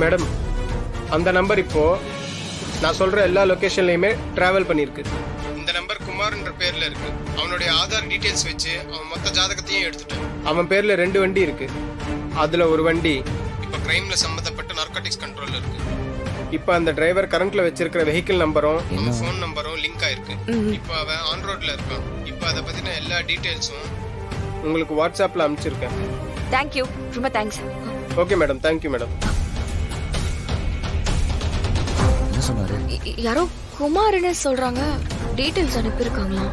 Madam அந்த number இப்போ நான் சொல்ற எல்லா லொகேஷன்லயுமே டிராவல் பண்ணிருக்கு. இந்த நம்பர் குமார்ன்ற பேர்ல இருக்கு. அவனுடைய ஆதார் டீடைல்ஸ் வச்சு அவன் மொத்த ஜாதகத்தையும் எடுத்துட்டான். அவன் பேர்ல 2 வண்டி இருக்கு. அதுல ஒரு வண்டி இப்ப கிரைம்ல சம்பந்தப்பட்ட நார்கோட்டிக்ஸ் கண்ட்ரோல்ல இருக்கு. இப்ப அந்த டிரைவர் கரண்ட்ல வச்சிருக்கிற வெஹிக்கிள் நம்பரும் அவன் ஃபோன் நம்பரும் லிங்க் ஆயிருக்கு. இப்ப அவன் ஆன் ரோட்ல இருக்கான். இப்ப அத பத்தின எல்லா டீடைல்ஸும் உங்களுக்கு வாட்ஸ்அப்ல அனுப்பிச்சிருக்கேன். தேங்க் யூ, ரொம்ப thanks. Okay madam, thank you madam. என்ன சொன்னாரு? யாரோ குமார்னு சொல்றாங்க. டீடைல்ஸ் அனுப்பியிருக்காங்களா?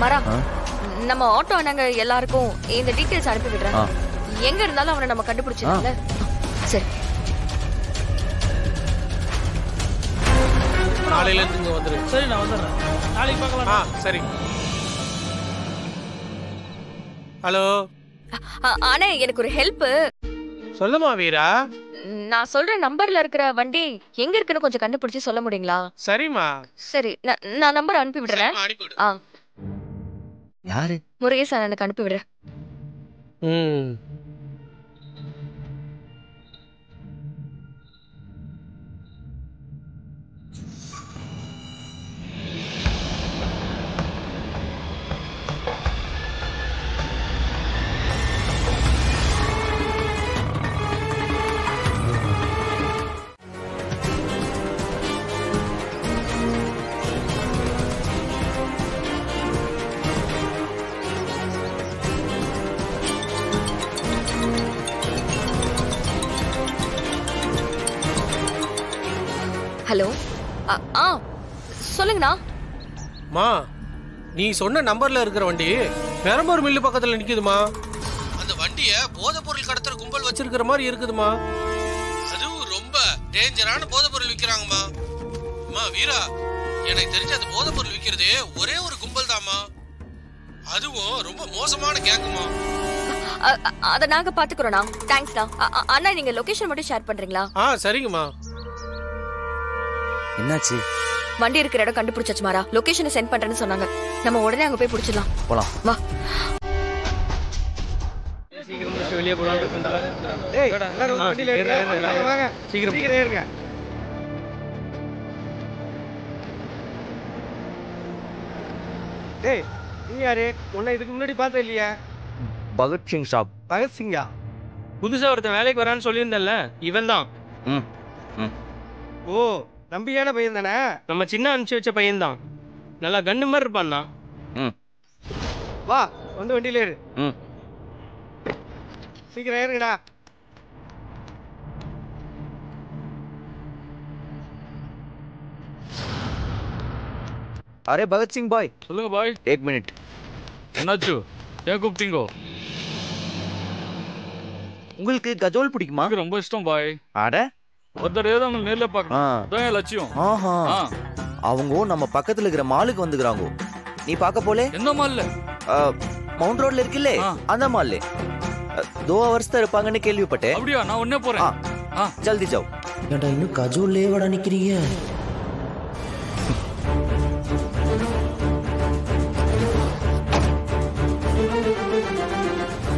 மரா, நம்ம ஆட்டோ அண்ணாங்க எல்லாருக்கும் இந்த டீடைல்ஸ் அனுப்பி விடுறேன். எங்க இருந்தாலும் அவனை நம்ம கண்டுபிடிச்சிடல. சரி, நாளையில இருந்து இங்க வந்துரு. சரி, நான் வந்துடுறேன். நாளைக்கு பார்க்கலாம். சரி. ஹலோ அண்ணே, எனக்கு ஒரு ஹெல்ப். சொல்லுமா வீரா. நான் சொல்ற நம்பர்ல இருக்கிற வண்டி எங்க இருக்குன்னு கொஞ்சம் கண்டுபிடிச்சு சொல்ல முடியுங்களா? சரிம்மா. சரி, நான் நம்பர் அனுப்பி விடுறேன். யாரு? முருகேஷ் அண்ணனுக்கு அனுப்பி விடுறேன். ஹலோ, சொல்லுங்கண்ணா. மா, நீ சொன்ன நம்பர்ல இருக்கிற வண்டி பெரம்பூர் மில்லு பக்கத்துல நிக்குதுமா. அந்த வண்டிய போதைப் பொருள் கடத்துற கும்பல் வச்சிருக்கிற மாதிரி இருக்குதுமா. அதுவும் ரொம்ப டேஞ்சரான போதைப் பொருள் விக்கிறாங்கம்மா. அம்மா வீரா, எனக்கு தெரிஞ்ச அந்த போதைப் பொருள் விக்கிறதே ஒரே ஒரு கும்பல் தாம்மா. அதுவும் ரொம்ப மோசமான கேங்குமா. அத நாங்க பாத்துக்கிறோம்ண்ணா. தேங்க்ஸ்ண்ணா. அண்ணா, நீங்க லொகேஷன் மட்டும் ஷேர் பண்றீங்களா? சரிங்கம்மா. என்னாச்சு? வண்டி இருக்கிற இடம் கண்டுபிடிச்சாச்சு மாரா. லொகேஷனை சென்ட் பண்றேன்னு சொன்னாங்க. நம்ம உடனே அங்க போய் பிடிச்சிடலாம். போலாம், வா. வெளியே போலாம். சீக்கிரம் ஏறுங்க. டேய், நீ யாரு? உன்னை இதுக்கு முன்னாடி பார்த்தா இல்லையா? பகத்சிங் ஷாப். பகத்சிங்கா? புதுசா ஒருத்தன் வேலைக்கு வரான்னு சொல்லியிருந்தேன்ல, இவன் தான். ஓ, நம்பியான பையன் தானே? நம்ம சின்ன அனுப்பிச்சு வச்ச பையன் தான். நல்லா கண்ணு மாதிரி இருப்பான்னா. வா, வந்து வண்டியில ஏறு. சீக்கிரம் ஏறுங்கடா. அரே பகத் சிங் பாய். சொல்லுங்க பாய். 1 மினிட். என்னாச்சு? ஏன் கூப்பிட்டீங்க? உங்களுக்கு கஜோல் பிடிக்குமா? ரொம்ப இஷ்டம் பாய். அட, ஒரு தடவை தான் நேர்ல பார்க்கணும். அதான் என் லட்சியம். அவங்க நம்ம பக்கத்துல இருக்கிற மாலுக்கு வந்துக்கிறாங்க. நீ பார்க்க போலே? எந்த மால்ல? மவுண்ட் ரோட்ல இருக்குல்ல, அந்த மால்ல 2 hours தான் இருப்பாங்கன்னு கேள்விப்பட்டேன். அப்படியா? நான் உடனே போறேன். ஜல்தி ஜாவ். ஏன்டா இன்னும் கஜோல்லே வட நிக்கிறீங்க?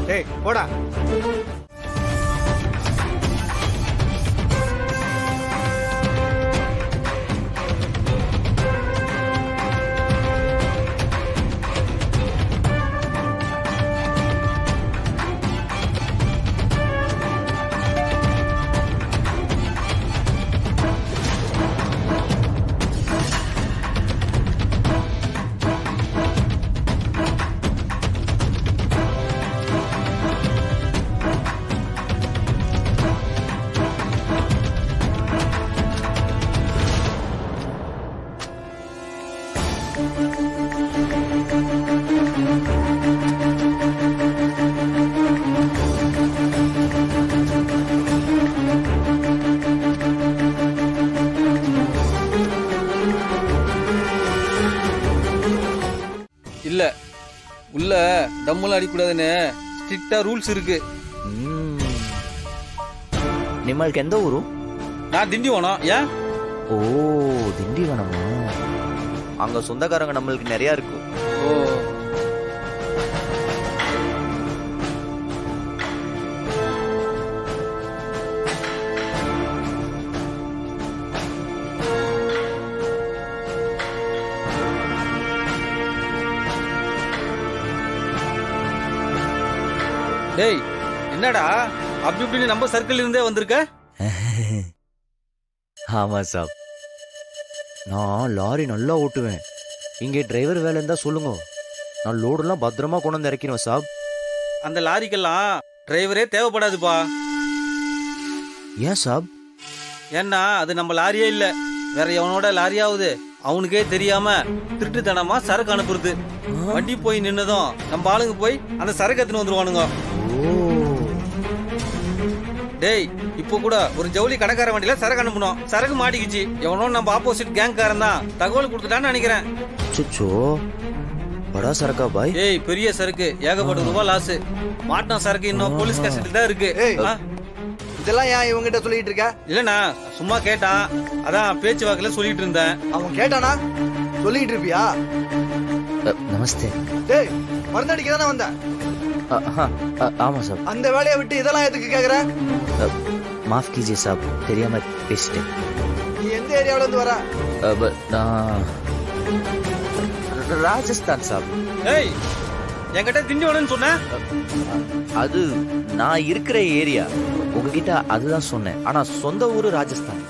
டேய், போடா. இல்ல, உள்ள தம்மெல்லாம் அடிக்கூடாதுன்னு ஸ்ட்ரிக்டா ரூல்ஸ் இருக்கு. நிம்மளுக்கு எந்த ஊரு? நான் திண்டிவனம். ஏன்? ஓ, திண்டிவனமா? அங்க சொந்தக்காரங்க நம்மளுக்கு நிறைய இருக்கு. ஓ, டேய் என்னடா அப்படி இப்படின்னு நம்ம சர்க்கிள் இருந்தே வந்திருக்க? ஆமா சாப், நான் லாரி நல்லா ஓட்டுவேன். இங்கே டிரைவர் வேலை இருந்தா சொல்லுங்க, நான் லோடெல்லாம் பத்திரமா கொண்டு வந்து இறக்கிடுவேன் சாப். அந்த லாரிக்கெல்லாம் டிரைவரே தேவைப்படாதுப்பா. ஏன் சாப்? ஏன்னா அது நம்ம லாரியே இல்ல, வேற எவனோட லாரியாவது அவனுக்கே தெரியாம திருட்டுத்தனமா சரக்கு அனுப்புறது. வண்டி போய் நின்னதும் நம்ம ஆளுங்க போய் அந்த சரக்கு எடுத்துன்னு வந்துருவானுங்க. டேய் இப்போ கூட ஒரு ஜவுளி கடைக்கார வண்டியில சரக்கு அனுப்பணும், சரக்கு மாட்டிக்கிச்சு. எவனோ நம்ம ஆப்போசிட் கேங்காரன் தான் தகவல் கொடுத்துட்டான்னு நினைக்கிறேன். சுச்சோ, படா சரக்கா பாய்? ஏய் பெரிய சரக்கு, ஏகப்பட்ட ரூபாய் லாஸ். மாட்டின சரக்கு இன்னும் போலீஸ் கஸ்டடி தான் இருக்கு. இதெல்லாம் ஏன் இவங்கிட்ட சொல்லிட்டு இருக்க? இல்லண்ணா சும்மா கேட்டான், அதான் பேச்சு வாக்குல சொல்லிட்டு இருந்தேன். அவன் கேட்டானா சொல்லிட்டு இருப்பியா? நமஸ்தே. டேய் மருந்தடிக்க தானே வந்த? ஆமா சாப். அந்த வேலையை விட்டு இதெல்லாம் எதுக்கு கேக்குற? மாஃப் கீஜியே சாப், தெரியாம பேசிட்டேன். நீ எந்த ஏரியாவில இருந்து வர? நான் ராஜஸ்தான் சாப். ஏய் என்கிட்ட திண்டிவனம்னு சொன்ன? அது நான் இருக்கிற ஏரியா, உங்ககிட்ட அதுதான் சொன்னேன். ஆனா சொந்த ஊரு ராஜஸ்தான்.